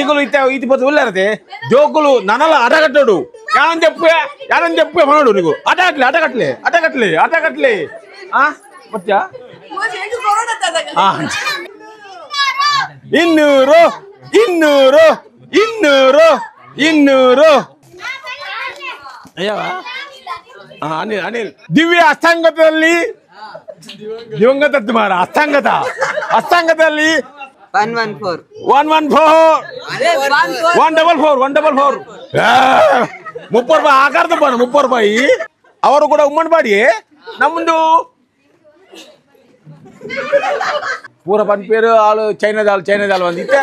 ಈಗಲೂ ಇತಿ ಪತ್ತು ಉಳ್ಳಾರದೆ ಜೋಕುಲು ನನಲ ಆಟಗಟ್ಟಡು ಯಾರನ್ చెప్పు మనోడు నీకు ಆಟಗಟ್ಲೆ ಆ ಬಚ್ಚ 200 ಅಯ್ಯವ ಅನಿಲ್ ದಿವ್ಯ ಅಷ್ಟಾಂಗದಲ್ಲಿ ದಿವಂಗತ ತುಮಾರ ಅಷ್ಟಾಂಗದಲ್ಲಿ 114 30 ಆಕಾರದ ಬನ 30 ರೂಪಾಯಿ ಅವರು ಕೂಡ ಉಮ್ಮನ್ ಬಾಡಿ ನಮ್ಮದು ಪೂರ ಪನ್ ಪೇರು ಆಳು ಚೈನಾದಾಲ್ ಒಂದು ಇತ್ತೆ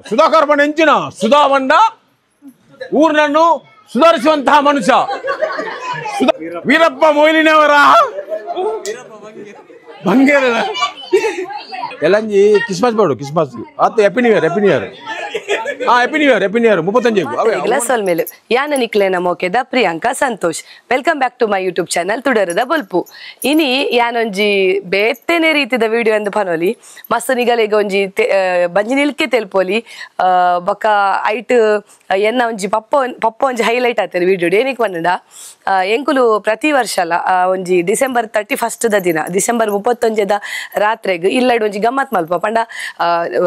ಸುಧಾಕರ್ ಬಂಡ ಎಂಚಿನ ಸುಧಾ ಬಂಡ ಊರ್ನನ್ನು ಸುಧಾರಿಸುವಂತಹ ಮನುಷ್ಯ ವೀರಪ್ಪ ಮೊಯ್ಲಿನವರ ಬಂಗೇರ ಎಲ್ಲಂಜಿ ಕ್ರಿಸ್ಮಸ್ ಬೋಡು ಕ್ರಿಸ್ಮಸ್ ಆತ happy new year happy new year 35 ಯಾನ ನಿಕ್ಲೇನ ಮೋಕೆದ Priyanka Santosh welcome back to my YouTube channel ತುಡರದ ಬಲ್ಪು ಇನಿ ಯಾನೊಂಜಿ ಬೇತೆನೆ ರೀತಿದ ವಿಡಿಯೋ ಎಂದು ಪನೋಲಿ ಮಸ್ತ್ ನಿಗಲೆಗ ಒಂಜಿ ಬಂಜಿ ನಿಲ್ಕೆ ತೆಲ್ಪೋಲಿ ಬೊಕ್ಕ ಐಟ್ ಎನ್ನ ಒಂಜಿ ಪಪ್ಪ ಒಂಜಿ ಹೈಲೈಟ್ ಆತೇನೆ ವಿಡಿಯೋ ಏನಿಕ್ ಪನ್ನಡ ಎಂಕುಲು ಪ್ರತಿ ವರ್ಷ ಅಲ್ಲ ಒಂಜಿ ಡಿಸೆಂಬರ್ 31 ದಿನ ಡಿಸೆಂಬರ್ 31 ರಾತ್ರೆಗ್ ಇಲ್ಲಡ್ ಒಂಜಿ ಗಮ್ಮತ್ ಮಲ್ಪ ಪಂಡ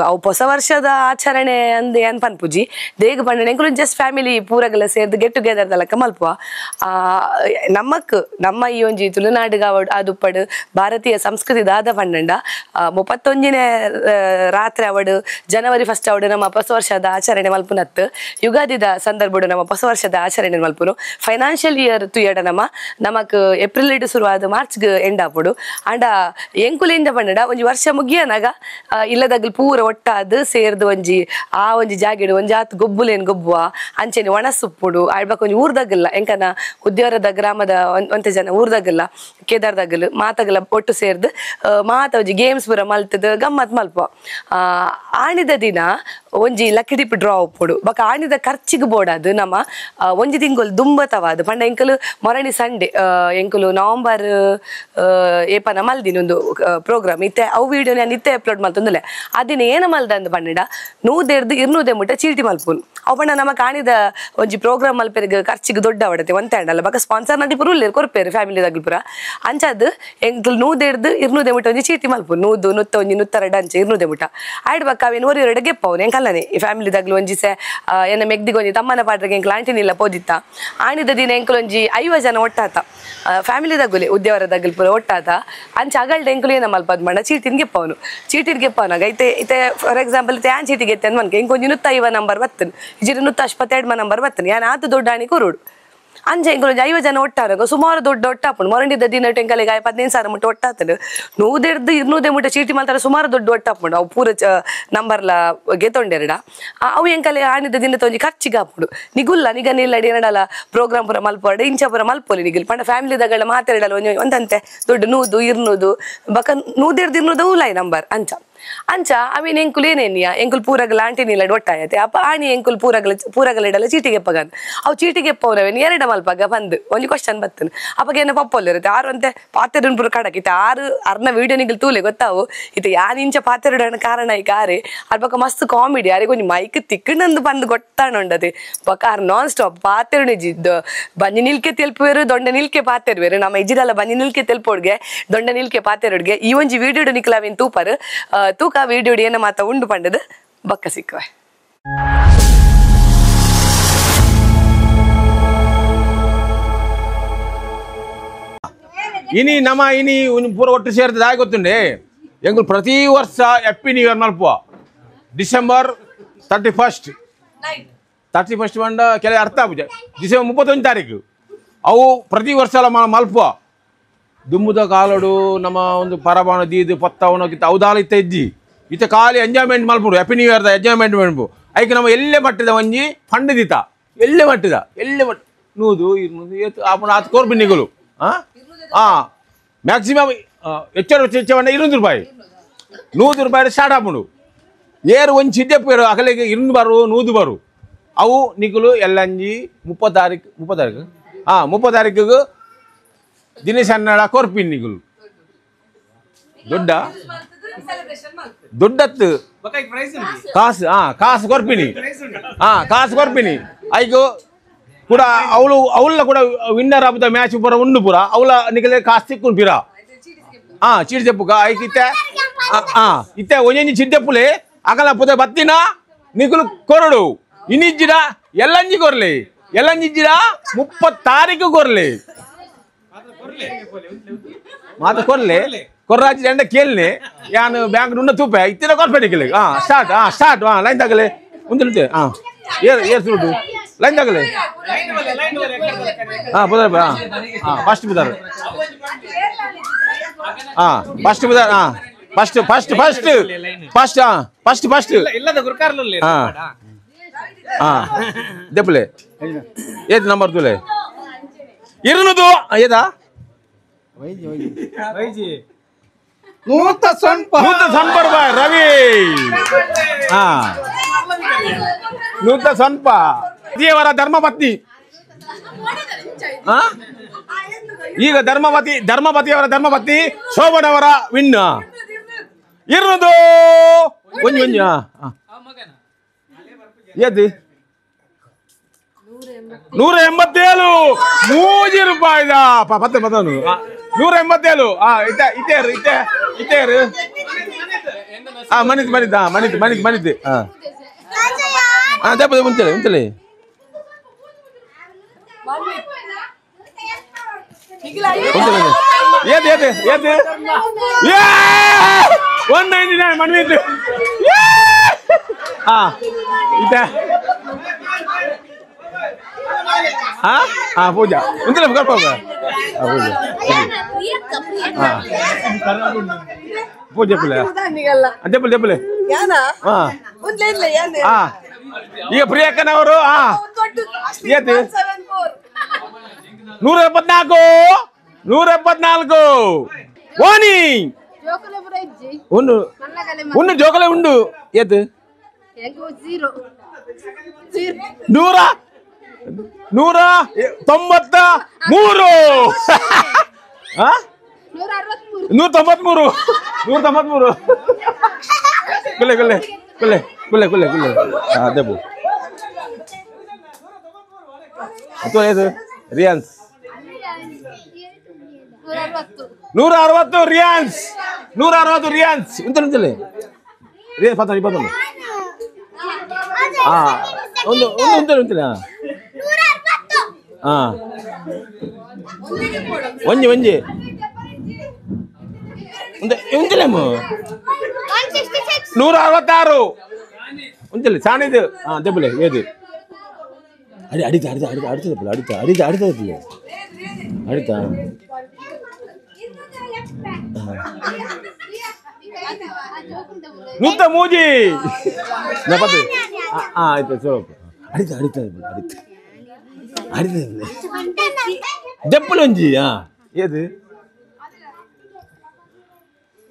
ಅವು ಹೊಸ ವರ್ಷದ ಆಚರಣೆ ಅಂದ್ ಏನ್ ಪನ್ಪುಜಿ ದೇಗ ಪಂಡ ಎಂಕುಲು ಜಸ್ಟ್ ಫ್ಯಾಮಿಲಿ ಪೂರಗಲ ಸೇರ್ದು ಗೆಟ್ ಟುಗೆದರ್ ದಲಕ ಮಲ್ಪುವ ನಮ್ಮ ಈ ಒಂಜಿ ತುಳುನಾಡುಗ ಆದುಪ್ಪಡು ಭಾರತೀಯ ಸಂಸ್ಕೃತಿ ದಾದ ಪಂಡ 31 ರಾತ್ರಿ ಅವಡು ಜನವರಿ 1 ಅವಡು ನಮ್ಮ ಹೊಸ ವರ್ಷದ ಆಚರಣೆ ಮಲ್ಪುನತ್ತು ಯುಗಾದಿದ ಸಂದರ್ಭಡು ನಮ್ಮ ಹೊಸ ವರ್ಷದ ಆಚರಣೆ ಮಲ್ಪುನು ಫೈನಾನ್ಷಿಯಲ್ ಇಯರ್ ತುಯಡ ನಮಕ್ ಏಪ್ರಿಲ್ ಇಡು ಶುರುವಾದ ಮಾರ್ಚ್ ಎಂಡ್ ಆಪುಡು ಅಂಡ ಎಂಕುಲೆಂದ ಪಂಡ ಒಂಜಿ ವರ್ಷ ಮುಗಿಯನಾಗ ಇಲ್ಲದಾಗಲ್ ಪೂರ ಒಟ್ಟಾದ್ ಸೇರ್ದು ಒಂಜಿ ಒಂಜಿ ಜಾಗಿಡು ಒಂಜಿ ಆತ್ ಗೊಬ್ಬುಲೇನ್ ಗೊಬ್ಬುವ ಅಂಚೆನೆ ಒಣಸುಪ್ಪುಡು ಆಡ್ಬಾಕ ಒಂಜಿ ಊರ್ದಾಗಲ್ಲ ಎಂಕನ ಉದ್ಯಾವರದ ಗ್ರಾಮದ ಒಂತೆ ಜನ ಊರ್ದಾಗಲ್ಲ ಕೇದಾರ್ದಾಗಲ್ ಮಾತಗಲ ಒಟ್ಟು ಸೇರ್ದು ಮಾತ ಒಂಜಿ ಗೇಮ್ಸ್ ಪೂರ ಮಲ್ತದ ಗಮ್ಮತ್ ಮಲ್ಪ ಆಣಿದ ದಿನ ಒಂಜಿ ಲಕ್ಕಿ ಡಿಪ್ ಡ್ರಾ ಉಪ್ಪುಡು ಬಕ ಆಣಿದ ಖರ್ಚಿಗೆ ಬೋಡಾದು ನಮ್ಮ ಒಂಜಿ ತಿಂಗಳು ದುಂಬತವಾದು ಪಂಡ ಎಂಕಲು ಮೊರಣಿ ಸಂಡೆ ಎಂಕಲು ನವಂಬರ್ ಏಪನ ಮಲ್ದಿನ ಒಂದು ಪ್ರೋಗ್ರಾಮ್ ಇತ್ತೆ ಅವು ವಿಡಿಯೋ ನಾನು ಇತ್ತೆ ಅಪ್ಲೋಡ್ ಮಲ್ತಂದಲೆ ಅದಿನ ಏನ ಮಲ್ದ ಅಂದ ಪಂಡ 100 ಮುಟ್ಟ ಚೀಟಿ ಮಲ್ಪುನ್ ಅವು ಪಂಡ ನಮ್ಮ ಕಾಣಿದ ಒಂಜಿ ಪ್ರೋಗ್ರಾಮ್ ಮಲ್ಪೆರ್ಗ ಖರ್ಚಿಗೆ ದೊಡ್ಡ ಅವಡತೆ ಒಂತೆ ಅಂಡಲ್ಲ ಬಕ ಸ್ಪಾನ್ಸರ್ ನಟಿ ಪುರ ಉಳ್ಳೇರು ಕೊರ್ಪೇರು ಫ್ಯಾಮಿಲಿದಾಗಲ್ ಪುರ ಅಂಚದ್ ಎಂಕಲ್ 100 ಮುಟ್ಟ ಒಂಜಿ ಚೀಟಿ ಮಲ್ಪುನ್ 100 ಅಂಚೆ 200 ಮುಟ್ಟ ಆಯ್ಡ್ ಬಕ್ಕ ಅವೇನು ಒರಿಯೊರಡೆ ಗೆಪ್ಪವನು ಎಂಕಲ್ಲನೆ ಈ ಫ್ಯಾಮಿಲಿದಾಗ್ಲು ಒಂಜಿ ಎನ್ನ ಮೆಗ್ದಿಗೆ ಒಂಜಿ ತಮ್ಮನ ಪಾಟ್ರಿಗೆ ಎಂಕಲ್ ಆಂಟಿನಿಲ್ಲ ಪೋದಿತ್ತ ಆಣಿದ ದಿನ ಎಂಕಲ್ ಒಂಜಿ 50 ಜನ ಒಟ್ಟಾತ ಫ್ಯಾಮಿಲಿದಾಗುಲೆ ಉದ್ಯಾವರದಾಗಲ್ ಪುರ ಒಟ್ಟಾತ ಅಂಚ ಅಗಲ್ಡ ಎಂಕುಲು ಏನ ಮಲ್ಪದ್ ಮಾಡ ಚೀಟಿನ್ ಗೆಪ್ಪವನಾಗ ಇತ್ತೆ ಫಾರ್ ಎಕ್ಸಾಂಪಲ್ ಆನ್ ಚೀಟಿ ಗೆತ್ತೆ ಅನ್ಮನ್ಕೆ ಎಂಕೊಂಜಿ 150 ನಂಬರ್ ಬತ್ತನ್ ಇಜಿರು 182 ನಂಬರ್ ಬತ್ತನ್ ಯಾನ್ ಆತ ದೊಡ್ಡ ಆಣಿ ಕೊರೋಡು ಅಂಚೆ ಎಂಕಲು 50 ಜನ ಒಟ್ಟಾರಾಗ ಸುಮಾರು ದೊಡ್ಡ ಒಟ್ಟಾಪುಂಡು ಮೊರಂಡಿದ ದಿನ ಟೆಂಕಲಿಗೆ 15,000 ಮುಟ್ಟ ಒಟ್ಟಾತನು 100 ಮುಟ್ಟ ಚೀಟಿ ಮಾಡ್ತಾರೆ ಸುಮಾರು ದೊಡ್ಡ ಒಟ್ಟಾಪುಂಡು ಅವು ಪೂರ ನಂಬರ್ಲ ಗೆತೊಂಡೆರಡ ಅವು ಎಂಕಲೆ ಆಣಿದ ದಿನ ತೊಂಜಿ ಖರ್ಚಿಗೆ ಹಾಪುಡು ನಿಗುಲ್ಲ ನಿಲ್ಲಡಿ ಏನಡಲ್ಲ ಪ್ರೋಗ್ರಾಮ್ ಪುರ ಮಲ್ಪೋಡೆ ಇಂಚ ಪುರ ಮಲ್ಪೋಲಿ ನಿಗಿಲ್ ಪಂಡ ಫ್ಯಾಮಿಲಿದಾಗಲ್ಲ ಮಾತಾಡಲ್ಲ ಒಂದಂತೆ ದೊಡ್ಡ 100 ಬಕ 100 ಉಲಾಯಿ ನಂಬರ್ ಅಂಚ ಅವೇನು ಎಂಕುಲು ಏನೇನಿಯ ಎಂಕುಲ್ ಪೂರಗಲ ಆಂಟಿನಿಲ್ಲ ಒಟ್ಟಾಯತೆ ಅಪ್ಪ ಆಣಿ ಎಂಕುಲ್ ಪೂರಗಲ ಇಡಲ್ಲ ಚೀಟಿಗೆ ಪಗನ್ ಅವು ಚೀಟಿಗೆ ಪವನವೇನು 2 ಮಲ್ಪಗ ಬಂದು ಒಂಜಿ ಕ್ವಶನ್ ಬತ್ತನು ಅಪ್ಪಗೆ ಏನೋ ಪಪ್ಪಲ್ಲಿರುತ್ತೆ ಆರು ಅಂತೆ ಪಾತೆರನ್ ಪುರ ಕಡಕ್ ಅರ್ನ ವಿಡಿಯೋ ನಿಗಲ್ ತೂಲೆ ಗೊತ್ತಾವು ಇದು ಯಾನ್ ಇಂಚ ಪಾತೆರಡನ ಕಾರಣ ಈ ಕಾರೆ ಅದ್ ಬಕ್ಕ ಮಸ್ತ್ ಕಾಮಿಡಿ ಯಾರಿಗೆ ಒಂಜಿ ಮೈಕ್ ತಿಕ್ಕಂದು ಬಂದು ಗೊತ್ತಾಣೊಂಡದೆ ಬಕ್ಕ ಆರ್ ನಾನ್ ಸ್ಟಾಪ್ ಪಾತೆರಡು ಇಜ್ಜಿದ್ದು ಬಂಜಿ ನಿಲ್ಕೆ ತೆಲ್ಪುವೇರು ದೊಂಡ ನಿಲ್ಕೆ ಪಾತೆರುವೇರು ನಮ್ಮ ಇಜ್ಜಿದಲ್ಲ ಬಂಜಿ ನಿಲ್ಕೆ ತೆಲ್ಪೋಡ್ಗೆ ದೊಂಡ ನಿಲ್ಕೆ ಪಾತೆರಡ್ಗೆ ಈ ಒಂಜಿ ವಿಡಿಯೋ ನಿಕ್ಲಾವೇನ್ ತೂಪರ್ ತೂಕ ವಿಡಿಯೋ ಏನ ಮಾತ ಉಂಡು ಪಂಡದು ಬಕ್ಕ ಸಿಕ್ಕವೆ ಇನಿ ಪೂರ ಒಟ್ಟು ಸೇರ್ತದೆ ಹಾಗೆ ಗೊತ್ತುಂಡೆ ಎಂಕುಲು ಪ್ರತಿ ವರ್ಷ ಹ್ಯಾಪಿ ನ್ಯೂ ಇಯರ್ ಮಲ್ಪುವ ಡಿಸೆಂಬರ್ 31 ಬಂಡ ಕೆಲ ಅರ್ಥ ಆಗುಜ ಡಿಸೆಂಬರ್ 31 ತಾರೀಕು ಅವು ಪ್ರತಿ ವರ್ಷ ಮಲ್ಪುವ ದುಮ್ಮುದ ಕಾಲಡು ನಮ್ಮ ಒಂದು ಪರಬಾಣ ದೀದು ಪತ್ತವನಕ್ಕಿಂತ ಅವದಾಲ ಇಜ್ಜಿ ಇತ್ತೆ ಖಾಲಿ ಎಂಜಾಯ್ಮೆಂಟ್ ಮಲ್ಪುಡು ಹ್ಯಾಪಿ ನ್ಯೂ ಇಯರ್ದ ಎಂಜಾಯ್ಮೆಂಟ್ ಮಲ್ಪು ಐಕೆ ನಮ್ಮ ಎಲ್ಲೇ ಮಟ್ಟದ ಒಂಜಿ ಫಂಡ್ ದಿತ ಎಲ್ಲೇ ಮಟ್ಟ 100 ಆಪಣ ಆತ ಕೋರ್ಬಿನಿಗಳು ಮ್ಯಾಕ್ಸಿಮಮ್ ಹೆಚ್ಚವಣ್ಣ 200 ರೂಪಾಯಿ 100 ರೂಪಾಯಿ ಸ್ಟಾರ್ಟ್ ಆಪುಂಡು ಏರು ಒಂಜಿ ಸಿದ್ದೆ ಪೇರು ಅಕಲಿಗೆ 200 ಬರು ಅವು ನಿಗುಲು ಎಲ್ಲಂಜಿ 30 ತಾರೀಕು ದಿನೇಶ್ ಅಣ್ಣಳ ಕೊರ್ಪಿನ್ ನಿಗುಲು ದೊಡ್ಡ ದೊಡ್ಡತ್ತು ಕಾಸು ಕಾಸು ಕೊರ್ಪಿನಿ ಕಾಸು ಕೊರ್ಪಿನಿ ಐಗು ಕೂಡ ಅವಳ ಕೂಡ ವಿನ್ನರ್ ಆಫ್ ದ ಮ್ಯಾಚ್ ಪೂರ ಉಂಡು ಪೂರ ಅವಳ ನಿಗಲೆ ಕಾಸು ತಿಕ್ಕೊಂಡು ಪಿರ ಚೀಟಿ ಚೆಪ್ಪುಗ ಐಕ್ ಇತ್ತೆ ಒಂಜಿ ಚೀಟಿ ಚೆಪ್ಪುಲೆ ಅಗಲ ಪುದ ಬತ್ತಿನ ನಿಗುಲು ಕೊರಡು ಇನ್ನಿಜ್ಜಿಡ ಎಲ್ಲಂಜಿ ಕೊರ್ಲೆ ಎಲ್ಲಂಜಿಜ್ಜಿಡ 30 ತಾರೀಕು ಕೊರ್ಲೆ ಮಾತ ಕೊರ್ಲೆ ಕೊರ್ರಾಜಿ ಎಂಡ ಕೇಳ್ನೆ ಯಾನು ಬ್ಯಾಂಕ್ ಉನ್ನ ತೂಪೆ ಇತ್ತಿನ ಕೊರ್ಪೆಡಿ ಕೇಳಿ ಸ್ಟಾರ್ಟ್ ಲೈನ್ ತಗಲೆ ಮುಂದೆ ಏರ್ ಸುರುಡು ಲೈನ್ ತಗಲೆ ಪುದಾರ ಫಸ್ಟ್ ಪುದಾರ ಫಸ್ಟ್ ಪುದಾರ ಫಸ್ಟ್ ದೆಪ್ಪಲೆ ಏತ್ ನಂಬರ್ ತುಲೆ ಇರುನದು ಏದಾ ನೂತ ಸನ್ಪರ್ ಬಾಯ್ ರವಿ ನೂತ ಸನ್ಪ ದೇವರ ಧರ್ಮಪತ್ನಿ ಈಗ ಧರ್ಮಪತಿಯವರ ಧರ್ಮಪತ್ನಿ ಶೋಭನವರ ವಿನ್ ಇರುವುದು ಒಂಜಿ ಏತಿ 187 ಮೂಜಿ ರೂಪಾಯಿದ ಪತ್ತೆ 187 ಇತ್ತೇರು ಮನಿತ್ ದೆಪ್ಪದೆ ಮುಂಚಲೆ ಏತ್ 199 ಮನ್ವಿತ್ ಪೂಜಾ ಮುಂಚೆ ಕಲ್ಪ ಪೂಜೆ ಪುಲೆ ದೆಪ್ಪಲೆ ಈಗ ಪ್ರಿಯಕ್ಕನವರು ಏತಿ 174 ಓನಿ ಉಂಡು ಜೋಕಲೆ ಉಂಡು ಏತ್ 193 ಕೊಲ್ಲೆ ದೆಬ್ಬು ಅಥವಾ ಏದು ರಿಯಾನ್ಸ್ 160 ರಿಯಾನ್ಸ್ ಉಂಟಲೆ ರಿಯಾನ್ಸ್ 21 ಉಂಟಲೆ ಒಂಜಿ ಉಂಟಲೇಮು 166 ಉಂಟಲೆ ಸಾಣಿದು ದೆಬ್ಬಲೆ ಏದು ಅಡಿತಾ ನೂತ ಮೂಜಿ ನಪತ್ತು ಆಯ್ತು ಸ್ವಲ್ಪ ಅಡಿತಾ ದೆಪ್ಪಲೊಂಜಿ ಏದು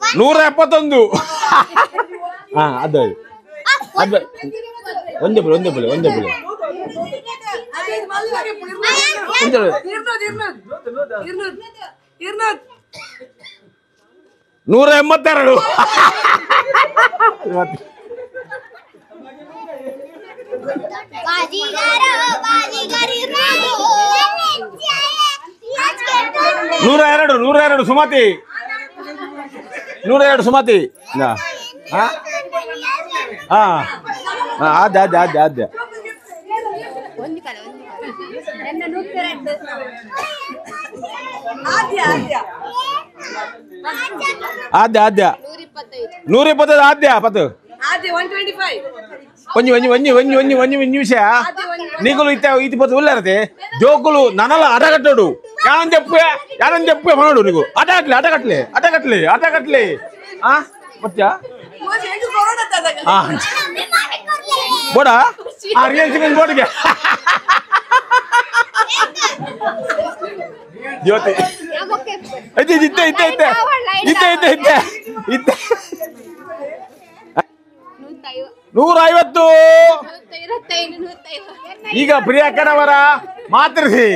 171 ಅದು ಒಂದೇ ಬುಲೆ 182 102 ಸುಮತಿ 102 ಆದ್ಯ ಆದ್ಯ 125 ಆದ್ಯ ಪತ್ತು ಒಂಜಿ ವಿಷಯ ನೀಗಲು ಇತಿ ಪತ್ತು ಉಳ್ಳರತೆ ಜೋಕುಲು ನನಲ ಅಟಗಟ್ಟಡು ಯಾರನ್ చెప్పు మనోడు నీకు అటగట్లే వచ్చా బోడా రియల్ చికెన్ బోడిಗೆ ಜ್ಯೋತಿ ಇತ್ತೆ 150 ಈಗ ಪ್ರಿಯಕ್ಕನವರ ಮಾತೃಶ್ರೀ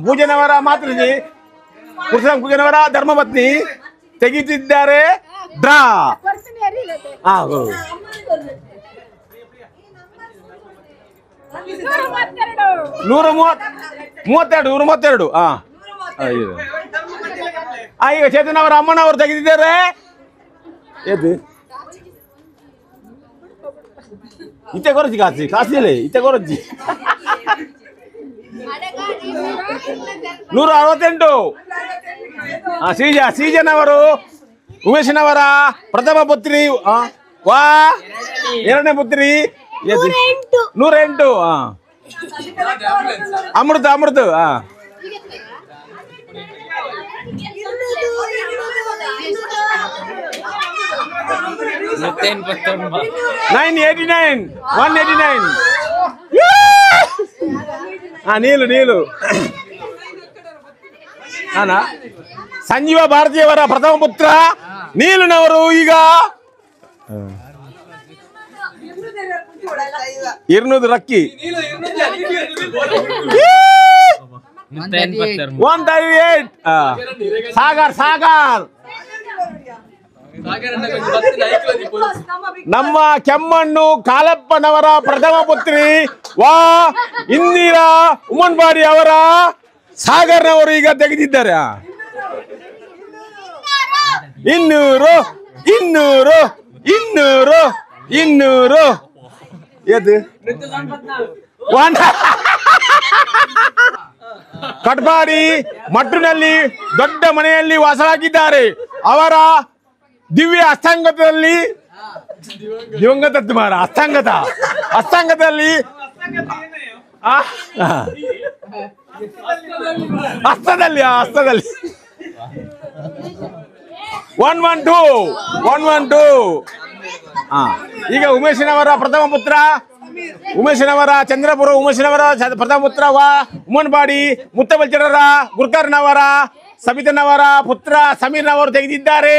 ಪೂಜನವರ ಮಾತೃಶ್ರೀ ಪುರುಷ ಪೂಜನವರ ಧರ್ಮಪತ್ನಿ ತೆಗಿತಿದ್ದಾರೆ ಡ್ರಾ. ಮೂವತ್ತೆರಡು. ಈಗ ಚೇತನ್ ಅವರ ಅಮ್ಮನವರು ತೆಗೆದಿದ್ದಾರೆ. ಏದು ಇತ್ತೆ ಕೊರಜಿ ಕಾಸಿಲೆ ಇತ್ತೆ ಕೊರಜಿ 168. ಶ್ರೀಜನವರು ಉಮೇಶನವರ ಪ್ರಥಮ ಪುತ್ರಿ ವಾ ಎರಡನೇ ಪುತ್ರಿ 108. ಅಮೃತ 189. ನೀಲು ಸಂಜೀವ ಭಾರತಿಯವರ ಪ್ರಥಮ ಪುತ್ರ ನೀಲನವರು ಈಗ 200 ರಕ್ಕಿ 138. ಸಾಗರ್ ನಮ್ಮ ಕೆಮ್ಮಣ್ಣು ಕಾಲಪ್ಪನವರ ಪ್ರಥಮ ಪುತ್ರಿ ವಾ ಇಂದಿರಾ ಉಮ್ಮನ್ಬಾಡಿ ಅವರ ಸಾಗರ್ನವರು ಈಗ ತೆಗೆದಿದ್ದಾರೆ 200. ಏದು ಕಟ್ಪಾಡಿ ಮಟ್ಟುನಲ್ಲಿ ದೊಡ್ಡ ಮನೆಯಲ್ಲಿ ವಾಸವಾಗಿದ್ದಾರೆ. ಅವರ ದಿವ್ಯ ಅಷ್ಟಾಂಗದಲ್ಲಿ ದಿವಂಗತ ಮಾರ ಅಷ್ಟಾಂಗದಲ್ಲಿ ಹಸ್ತದಲ್ಲಿ 112. ಈಗ ಉಮೇಶನವರ ಪ್ರಥಮ ಪುತ್ರ ಉಮೇಶನವರ ಚಂದ್ರಪುರ ಉಮೇಶನವರ ಪ್ರಥಮ ಪುತ್ರ ಉಮ್ಮನ್ಬಾಡಿ ಮುತ್ತಬಲ್ಚರರ ಗುರ್ಕರ್ನವರ ಸಬಿತನವರ ಪುತ್ರ ಸಮೀರ್ನವರು ತೆಗೆದಿದ್ದಾರೆ.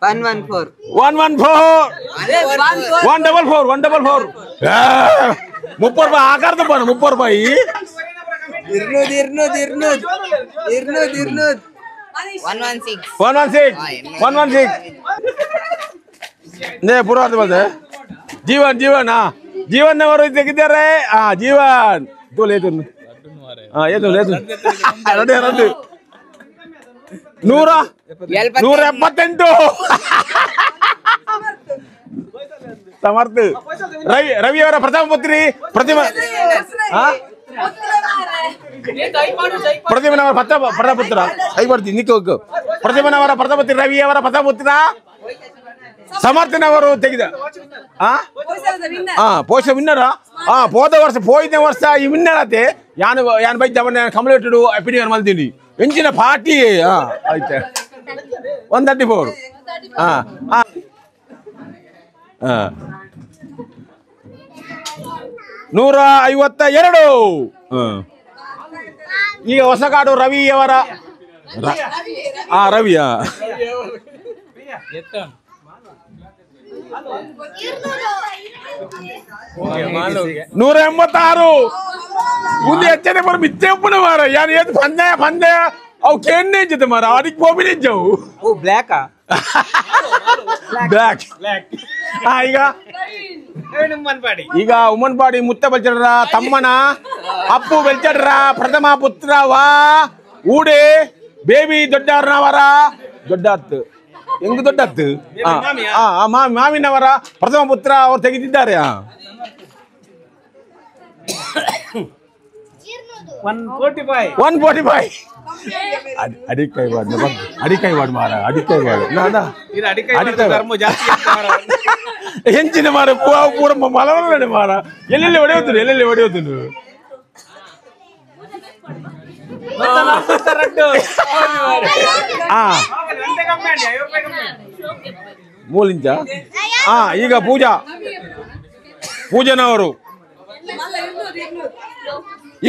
114. 30 ರೂಪಾಯಿ ಆಕಾರದ 30 ರೂಪಾಯಿ 116. ಪುರಾತ ಬಂದೆ ಜೀವನ್ ಅವರು ತೆಗಿದ್ದಾರೆ. ಜೀವನ್ ಎರಡು 178. ಸಮರ್ಥ ರವಿಯವರ ಪ್ರಥಮ ಪುತ್ರಿ ಪ್ರತಿಮನವರ ಪ್ರಥಮ ಪುತ್ರ ಪ್ರತಿಮನವರ ಪ್ರಥಮ ಪುತ್ರಿ ರವಿಯವರ ಪ್ರಥಮ ಪುತ್ರ ಸಮರ್ಥನವರು ತೆಗೆದ ಪೋಷ ವಿನ್ನರ పోయిన ವರ್ಷ ఈ విన్నర్ అయితే 80 కంప్లీటెడ్ అపీనియన్ మల్దిండి ఎంచిన పార్టీ అయితే 134. 152. ಈಗ ಹೊಸಕಾಡು ರವಿಯವರ ರವಿಯ 186. ಮುಂದೆ ಹೆಚ್ಚನೆ ಬರ ಮಿಚ್ಚೆ ಉಪ್ಪನ ಮಾರ ಯಾರು ಏದು ಪಂದ್ಯ ಅವು ಕೇನ್ನೇ ಜೊತೆ ಮಾರ ಅದಕ್ಕೆ ಹೋಗಿ ಜವು ಬ್ಲ್ಯಾಕ್ ಈಗ ಉಮ್ಮನ್ಪಾಡಿ ಮುತ್ತ ಬೆಲ್ಚಡ್ರ ತಮ್ಮನ ಅಪ್ಪು ಬೆಲ್ಚಡ್ರ ಪ್ರಥಮ ಪುತ್ರ ವಾ ಊಡೆ ಬೇಬಿ ದೊಡ್ಡವರನವರ ದೊಡ್ಡತ್ತು ಹೆಂಗ್ ದೊಡ್ಡತ್ತು ಮಾಮಿನವರ ಪ್ರಥಮ ಪುತ್ರ ಅವರು ತೆಗೆದಿದ್ದಾರೆ. 145. ಅಡಿಕಾಯಿ ಬಾಡ್ ಮಾರ ಹೆಂಚಿನ ಮಾರ ಪೂರ ಮಲವಲ್ಲ ಮಾರ ಎಲ್ಲೆಲ್ಲಿ ಹೊಡೆಯೋದು ಮೂಲಿಂಚ ಈಗ ಪೂಜನವರು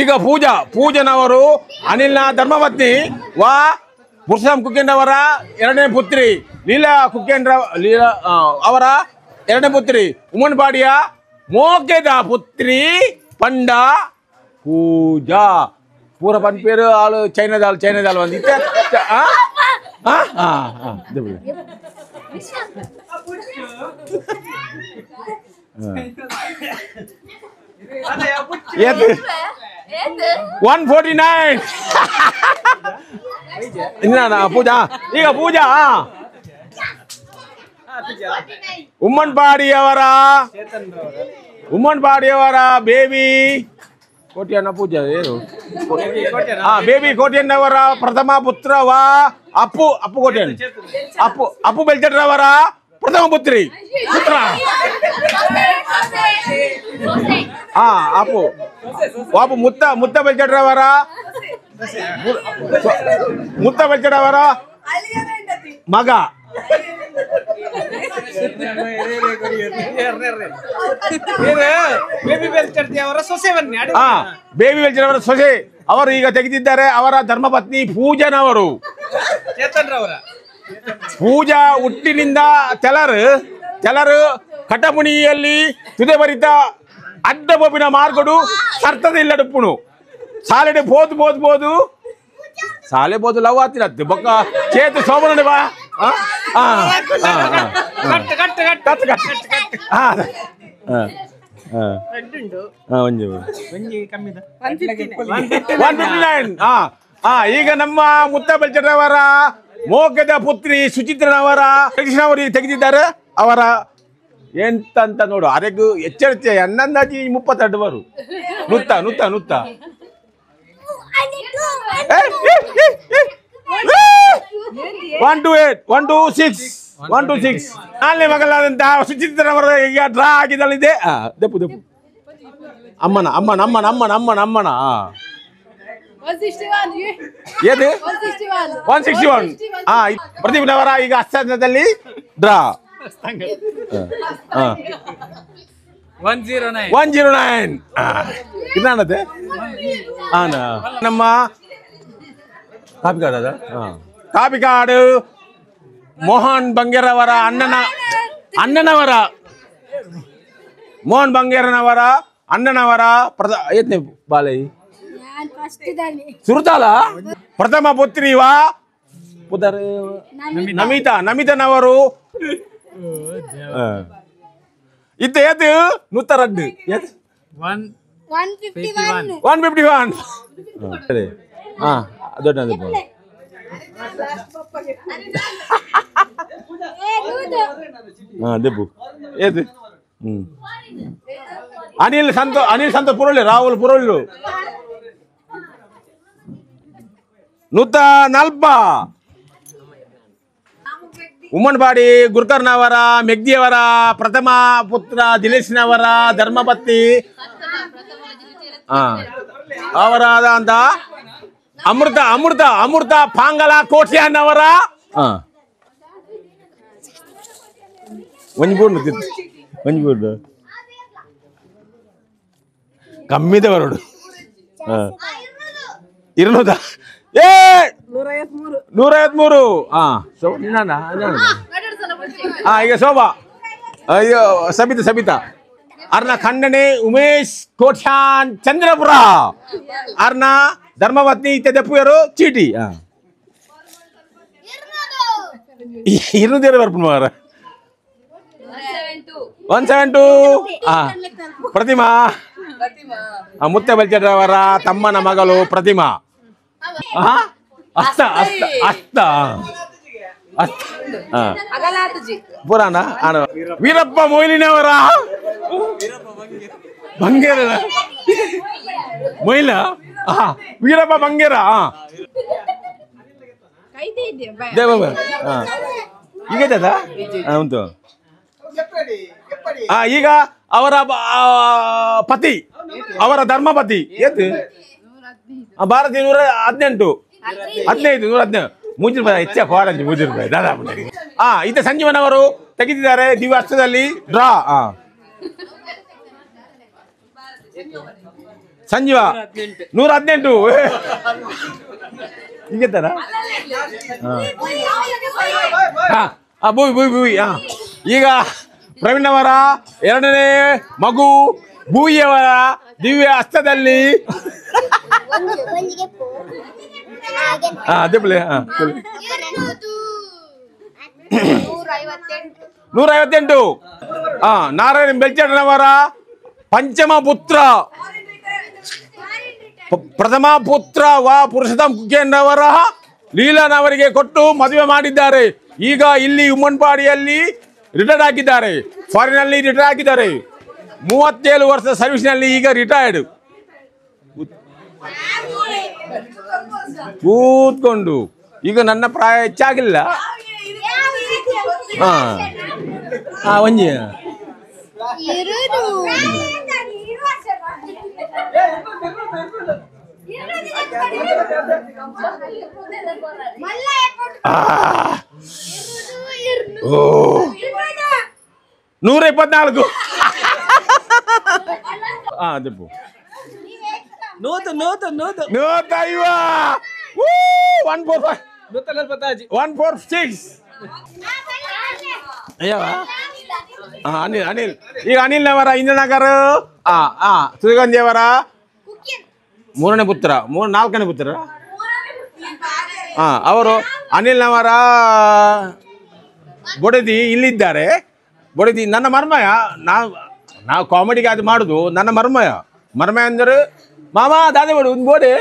ಈಗ ಪೂಜನವರು ಅನಿಲ್ನ ಧರ್ಮಪತ್ನಿ ವಾ ಪುರುಷಾಮ್ ಕುಕ್ಕೇಂದ್ರ ಎರಡನೇ ಪುತ್ರಿ ಲೀಲಾ ಕುಕ್ಕೇಂದ್ರ ಅವರ ಎರಡನೇ ಪುತ್ರಿ ಉಮ್ಮನ್ಪಾಡಿಯ ಮೋಕೆದ ಪುತ್ರಿ ಪಂಡ ಪೂಜಾ ಪೂರ ಪನ್ಪೇರು ಆಳು ಚೈನಾದ ಒಂದು ಇತ್ತೆ ಏತು 149 ಪೂಜಾ ಈಗ ಪೂಜಾ ಉಮ್ಮನ್ಪಾಡಿಯವರ ಬೇಬಿ ಕೋಟ್ಯಣ್ಣ ಪೂಜಾ ಏನು ಬೇಬಿ ಕೋಟ್ಯಣ್ಣವರ ಪ್ರಥಮ ಪುತ್ರವ ಅಪ್ಪು ಕೋಟ್ಯಣ್ಣ ಅಪ್ಪು ಬೆಲ್ಚಡ್ರವರ ಪ್ರಥಮ ಪುತ್ರ ಅಪ್ಪು ಮುತ್ತ ಬೆಲ್ಚಡ್ರವರ ಮಗ ಬೇಬಿ ಬೆಲ್ಚರ್ತಿಯವರ ಸೊಸೆ ಅವರು ಈಗ ತೆಗೆದಿದ್ದಾರೆ. ಅವರ ಧರ್ಮಪತ್ನಿ ಪೂಜನವರು. ಪೂಜಾ ಹುಟ್ಟಿನಿಂದ ತೆಲರು ಕಟಮುಣಿಯಲ್ಲಿ ತುದೆ ಬರಿತ ಅಡ್ಡ ಬೊಬ್ಬಿನ ಮಾರ್ಗಡು ಸರ್ತದ ಇಲ್ಲಡುಪ್ಪುಣು ಸಾಲೆಡೆ ಬೋದು ಸಾಲೆ ಬೋದು ಲವ್ ಆತಿರತ್ತೆ ಬೊಕ್ಕ ಚೇತು ಸೋಮನ ಬಾ ಈಗ ನಮ್ಮ ಮುತ್ತ ಬೆಲ್ಚಡ್ರವರ ಮೋಗದ ಪುತ್ರಿ ಸುಚಿತ್ರನವರ ಕೃಷ್ಣವರಿಗೆ ತೆಗೆದಿದ್ದಾರೆ. ಅವರ ಎಂತ ನೋಡು ಅರೆಗೂ ಎಚ್ಚರಿಕೆ ಅನ್ನಂದಾಜಿ 32 ಬರು ನುತ್ತ 126 ನಾಲ್ನೇ ಮಗಳಾದಂತಹ ಸುಚಿತ್ರನವರ ಈಗ ಡ್ರಾ ಆಗಿದಳಿದೆ. ದೆಪ್ಪು ಅಮ್ಮನ 161 ಪ್ರದೀಪ್ನವರ ಈಗ ಹಸ್ತದಲ್ಲಿ ಡ್ರಾ 109 ಇದಾನತೆ ನಮ್ಮ ಕಾಪಿಕಾಡು ಮೋಹನ್ ಬಂಗೇರವರ ಅಣ್ಣನವರ ಏತ್ನೆ ಬಾಲೈ ಸುರುತಾಲ ಪ್ರಥಮ ಪುತ್ರಿವ ನಮಿತನವರು ಇತ್ತ ಏತು ನೂತ ರಡ್ಡು 151 ದೊಡ್ಡ ದೆಬ್ಬು ಏದು ಅನಿಲ್ ಸಂತ ಪುರೋಳಿ ರಾಹುಲ್ ಪುರೋಳು ನೂತ 40 ಉಮ್ಮನ್ಪಾಡಿ ಗುರ್ಕರ್ನವರ ಮೆಗ್ದಿಯವರ ಪ್ರಥಮ ಪುತ್ರ ದಿಲೇಶ್ನವರ ಧರ್ಮಪತ್ನಿ ಅವರಾದಂತ ಅಮೃತ ಪಾಂಗಲ ಕೋಟ್ಯಾನ್ನವರ ಒಂಜಿ ಕಮ್ಮಿದವರಡು 200 153 ಈಗ ಶೋಭಾ ಅಯ್ಯೋ ಸಬಿತಾ ಅರ್ನ ಖಂಡನೆ ಉಮೇಶ್ ಕೋಟ್ಯಾನ್ ಚಂದ್ರಪುರ ಅರ್ನ ಧರ್ಮಪತ್ನಿ ತೆಪ್ಪುಯರು ಚೀಟಿ 200 ಬರ್ಪು 172 ಪ್ರತಿಮಾ ಮುತ್ತ ಬೆಲ್ಚಡ್ರವರ ತಮ್ಮನ ಮಗಳು ಪ್ರತಿಮಾ ಪುರಾಣ ವೀರಪ್ಪ ಮೊಯ್ಲಿನವರ ಬಂಗೇರ ಮೊಯ್ಲ ವೀರಪ್ಪ ಬಂಗೇರ ಈಗ ಉಂಟು ಈಗ ಅವರ ಪತಿ ಅವರ ಧರ್ಮಪತಿ ಏತು ಭಾರತೀಯ 118 115 ಹೆಚ್ಚ ಫಾರಂಜಿ 3 ರೂಪಾಯಿ ದಾದಾ ಇತ್ತ ಸಂಜೀವನವರು ತೆಗೆದಿದ್ದಾರೆ ದಿವ್ಯಾಸ್ತದಲ್ಲಿ ಡ್ರಾ ಸಂಜೀವ 118 ಹೀಗೆ ತರ ಭೂಯಿ ಈಗ ಪ್ರವೀಣ್ ಅವರ ಎರಡನೇ ಮಗು ಭೂಯಿಯವರ ದಿವ್ಯ ಹಸ್ತದಲ್ಲಿ ಅದೇ 158 ನಾರಾಯಣ ಬೆಲ್ಚಣ್ಣನವರ ಪಂಚಮ ಪುತ್ರ ಪ್ರಥಮ ಪುತ್ರ ಪುರುಷೋತ್ತಮ ಕುಕ್ಕೇನವರ ಲೀಲಾನವರಿಗೆ ಕೊಟ್ಟು ಮದುವೆ ಮಾಡಿದ್ದಾರೆ. ಈಗ ಇಲ್ಲಿ ಉಮ್ಮನ್ಪಾಡಿಯಲ್ಲಿ ರಿಟೈರ್ಡ್ ಆಗಿದ್ದಾರೆ, ಫಾರಿನಲ್ಲಿ ರಿಟೈರ್ಡ್ ಆಗಿದ್ದಾರೆ. 37 ವರ್ಷ ಸರ್ವಿಸ್ನಲ್ಲಿ ಈಗ ರಿಟೈರ್ಡ್. ಕೂತ್ಕೊಂಡು ಈಗ ನನ್ನ ಪ್ರಾಯ ಹೆಚ್ಚಾಗಿಲ್ಲ. ಒಂಜಿ ಓ 124 ದೆಪ್ಪು ನೋತು ನೋತು ನೋತು 146 ಅಯ್ಯವ ಅನಿಲ್ ಈಗ ಅನಿಲ್ನವರ ಇಂದ್ರನಗರ ಸುಗಂಧಿಯವರ 3ನೇ ಪುತ್ರ 4ನೇ ಪುತ್ರ ಅವರು ಅನಿಲ್ನವರ ಬೊಡದಿ ಇಲ್ಲಿದ್ದಾರೆ. ಬೊಡದಿ ನನ್ನ ಮರ್ಮಯ. ನಾವು ಕಾಮಿಡಿಗೆ ಅದು ಮಾಡುದು ನನ್ನ ಮರ್ಮಯ. ಮರ್ಮಯ ಅಂದ್ರೆ ಮಾಮ ದಾದೆ ಬಡು ಒಂದು ಬೋಡೆ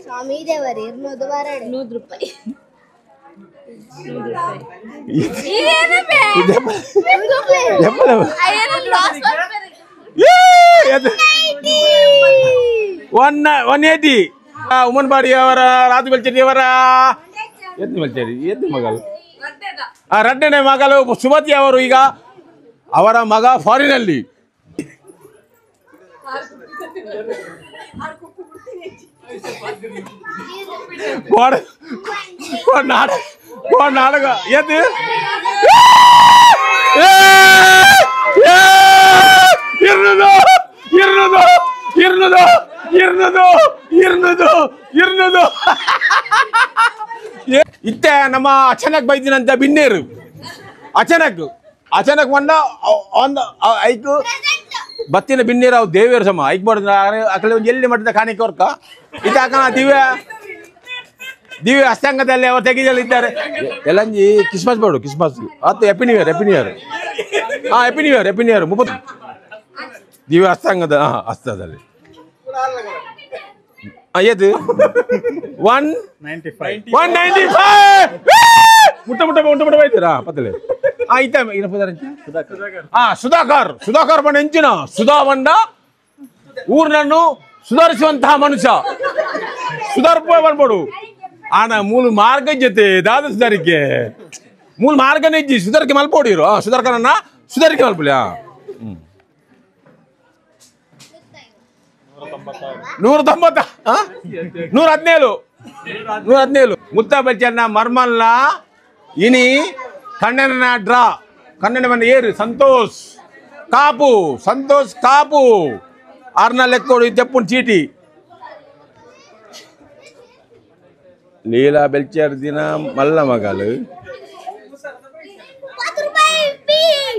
ಸ್ವಾಮಿ ದೇವರೇ 100 ರೂಪಾಯಿ ಉಮ್ಮನ್ಪಾಡಿ ಅವರ ರಾಜು ಬೆಲ್ಚೇರಿ ಅವರ ಎದ್ದು ಮಗಳು ರಡ್ಡನೇ ಮಗಳು ಸುಮತಿ ಅವರು. ಈಗ ಅವರ ಮಗ ಫಾರಿನಲ್ಲಿ. ನಾಟಕ ಎದ್ದು ಇತ್ತೆ ನಮ್ಮ ಅಚಾನಕ್ ಬೈದಿನಂತ ಬಿನ್ನೇರು ಅಚಾನಕ್ ಬಂದ ಐಕು ಬತ್ತಿನ ಬಿನ್ನೇರು ಅವು ದೇವಿಯರು ಸಮ ಐಕ್ ಬಡ್ದ ಅಕಡೆ ಒಂದು ಎಲ್ಲಿ ಮಟ್ಟದ ಕಾಣಿಕೆ ಹೊರ್ಕ ಇದಾಕನ ದಿವ್ಯ ಅಷ್ಟಾಂಗದಲ್ಲಿ ಅವರು ತೆಗಿದಲ್ಲಿದ್ದಾರೆ. ಎಲ್ಲಂಜಿ ಕ್ರಿಸ್ಮಸ್ ಬೋರ್ಡು ಕ್ರಿಸ್ಮಸ್ ಆತು happy new year happy new year 30 ದಿವ್ಯ ಅಷ್ಟಾಂಗದ ಹಸ್ತದಲ್ಲಿ ಏದು 195 ಮುಟ್ಟ ಬೈತೀರಾ ಪತ್ತಲೆ ಸುಧಾಕರ್ ಬಂಡ ಹೆಂಚಿನ ಸುಧಾ ಬಂಡ ಊರನ್ನು ಸುಧಾರಿಸುವಂತಹ ಮನುಷ್ಯ. ಸುಧಾರ್ಪ ಬಂದ್ಬೋಡು ಆನ ಮೂಲ ಮಾರ್ಗ ಜೊತೆ ದಾದ ಸುಧಾರಿಕೆ ಮೂಲ ಮಾರ್ಗನೇ ಇಜ್ಜಿ ಸುಧಾರಿಕೆ ಮಲ್ಪೋಡಿರು ಸುಧಾರ್ಕರನ್ನ ಸುಧಾರಿಕೆ ಮಲ್ಪಲಿ 117 ಮುತ್ತ ಬೆಲ್ಚಣ್ಣ ಮರ್ಮಲ್ಲ ಇನಿ ಕಣ್ಣನ ಡ್ರಾ ಕಣ್ಣನ ಮನೆ ಏರು ಸಂತೋಷ್ ಕಾಪು 6ನ ಲೆಕ್ಕೋಡು ತೆಪ್ಪುನ್ ಚೀಟಿ ಲೀಲಾ ಬೆಲ್ಚರ್ ದಿನ ಮಲ್ಲ ಮಗಳು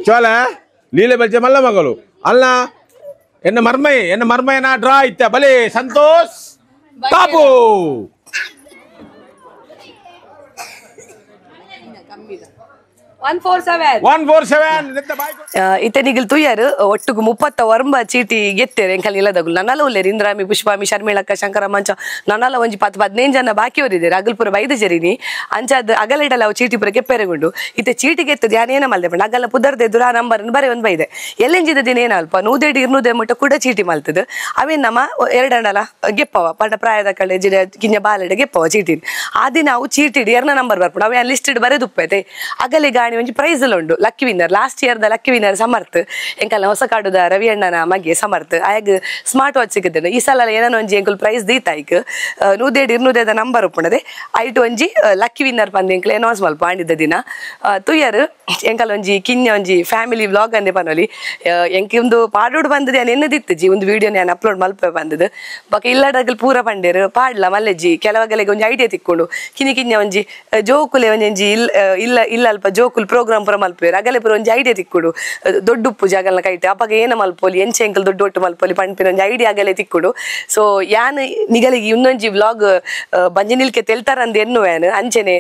ಚೋಲ ಲೀಲಾ ಬೆಲ್ಚರ್ ಮಲ್ಲ ಮಗಳು ಅಲ್ಲ ಎನ್ನ ಮರ್ಮಯ್ಯನ ಡ್ರಾ ಇತ್ತ ಬಲೆ ಸಂತೋಷ್ ಕಾಪು 147 ಇತನಿಗಿಲ್ ತುಯ್ಯಾರು ಒಟ್ಟುಗು 39 ಚೀಟಿ ಗೆತ್ತೇರೆ ಎಂಕಲ್ ಇಲ್ಲದಗುಲು ನನ್ನಲ ಉಲ್ಲೇರಿ ಇಂದ್ರಾಮಿ ಪುಷ್ಪಾಮಿ ಶರ್ಮಿಳಕ್ಕ ಶಂಕರ ಮಂಚ ನನ್ನಲ ಒಂಜಿ 10-15 ಜನ ಬಾಕಿ ಅವರಿದ್ದಾರೆ ಅಗಲ್ಪುರ ಬೈದು ಜರಿನಿ ಅಂಚಾದ ಅಗಲಿಡಲ್ಲ ಅವು ಚೀಟಿ ಪುರ ಕೆಪ್ಪೆರೆಗೊಂಡು ಇತ್ತೆ ಚೀಟಿ ಗೆತ್ತದ ಯಾನೇನ ಮಲ್ದೆ ಪಂಡ ಅಗಲ ಪುದರ್ದೆ ದುರಾ ನಂಬರ್ ಬರೆ ಒಂದು ಬೈದೆ ಎಲ್ಲೆಂಜಿದ ದಿನ ಏನಲ್ಪ 100 ಮುಟ್ಟ ಕೂಡ ಚೀಟಿ ಮಲ್ತದ ಅವೇನ್ ನಮ್ಮ 2 ಅಂಡಲ ಗೆಪ್ಪವ ಪಂಡ ಪ್ರಾಯದ ಕಡೆ ಜಿಡ ಕಿಂಜ ಬಾಲೆಡೆ ಗೆಪ್ಪವ ಚೀಟಿ ಆ ದಿನ ಅವು ಚೀಟಿ 2 ನಂಬರ್ ಬರ್ಪುಡು ಅವೇ ಲಿಸ್ಟೆಡ್ ಬರೆದುಪ್ಪೈತೆ ಅಗಲಿ ಗಾಣಿ ಒಂಜಿ ಪ್ರೈಸ್ ಉಂಡು ಲಕ್ಕಿ ವಿನ್ನರ್ ಲಾಸ್ಟ್ ಇಯರ್ ದ ಲಕ್ಕಿ ವಿನ್ನರ್ ಸಮರ್ಥ ಎಂಕಲ್ನ ಹೊಸ ಕಾಡುದ ರವಿ ಅಣ್ಣನ ಮಗೆ ಸಮರ್ಥ ಆಗ ಸ್ಮಾರ್ಟ್ ವಾಚ್ ಸಿಗುತ್ತೆ ಈ ಸಲ ಏನೋ ಒಂಜಿ ಎಂಕಲ್ ಪ್ರೈಸ್ ದೀತಾಯ್ಕ 100 ನಂಬರ್ ಉಪ್ಪುಂಡದೆ ಐಟು ಒಂಜಿ ಲಕ್ಕಿ ವಿನ್ನರ್ ಪಂದ್ ಎಂಕಲ್ ಅನೌನ್ಸ್ ಮಲ್ಪ ಆಂಡಿದ್ದ ದಿನ ತುಯ್ಯರ್ ಎಂಕಲ್ ಒಂಜಿ ಕಿನ್ಯ ಒಂಜಿ ಫ್ಯಾಮಿಲಿ ವ್ಲಾಗ್ ಅಂದೆ ಪನೊಲಿ ಎಂಕಿ ಒಂದು ಪಾಡೋಡು ಬಂದದ್ದು ನಾನು ಎನ್ನದಿತ್ತು ಜಿ ಒಂದು ವಿಡಿಯೋ ನಾನು ಅಪ್ಲೋಡ್ ಮಲ್ಪ ಬಂದದ್ದು ಬಕ ಇಲ್ಲಡಗಲ್ ಪೂರ ಪಂಡೇರು ಪಾಡ್ಲ ಮಲ್ಲೆಜ್ಜಿ ಕೆಲವಗಲೆಗೆ ಒಂಜಿ ಐಡಿಯಾ ತಿಕ್ಕೊಂಡು ಕಿನ್ಯ ಒಂಜಿ ಜೋಕುಲೆ ಒಂಜಿ ಇಲ್ಲ ಅಲ್ಪ ಜೋಕು ಅಕುಲ್ ಪ್ರೋಗ್ರಾಮ್ ಪುರ ಮಲ್ಪೇರು ಅಗಲೆ ಪುರ ಒಂಜಿ ಐಡಿಯಾ ತಿಕ್ಕುಡು ದೊಡ್ಡ ಉಪ್ಪು ಜಾಗಲ್ನ ಕೈತೆ ಅಪ್ಪಗ ಏನ ಮಲ್ಪೋಲಿ ಎಂಚೆ ಎಂಕಲ್ ದೊಡ್ಡ ಒಟ್ಟು ಮಲ್ಪೋಲಿ ಪಂಪಿನ ಒಂಜಿ ಐಡಿಯಾ ಆಗಲೆ ತಿಕ್ಕುಡು ಸೊ ಯಾನ್ ನಿಗಲಿಗೆ ಇನ್ನೊಂಜಿ ವ್ಲಾಗ್ ಬಂಜಿನಿಲ್ಕೆ ತೆಲ್ತಾರಂದು ಎನ್ನುವೇನು ಅಂಚೆನೆ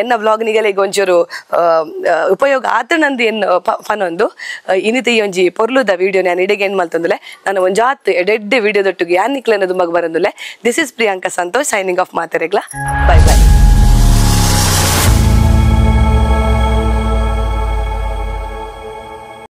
ಎನ್ನ ವ್ಲಾಗ್ ನಿಗಲಿಗೆ ಒಂಚೂರು ಉಪಯೋಗ ಆತನಂದು ಎನ್ನು ಫನೊಂದು ಇನ್ನಿತ ಈ ಒಂಜಿ ಪೊರ್ಲುದ ವಿಡಿಯೋ ನಾನು ಇಡೆಗೆ ಏನು ಮಲ್ತಂದುಲೆ ನಾನು ಒಂಜಾತ್ ಎಡೆಡ್ಡೆ ವಿಡಿಯೋದೊಟ್ಟಿಗೆ ಯಾನ್ ನಿಕ್ಲೆನ ದುಂಬಗ್ ಬರಂದುಲೆ this is Priyanka Santosh signing off ಮಾತಾರೆಗ್ಲ ಬೈ ಬೈ.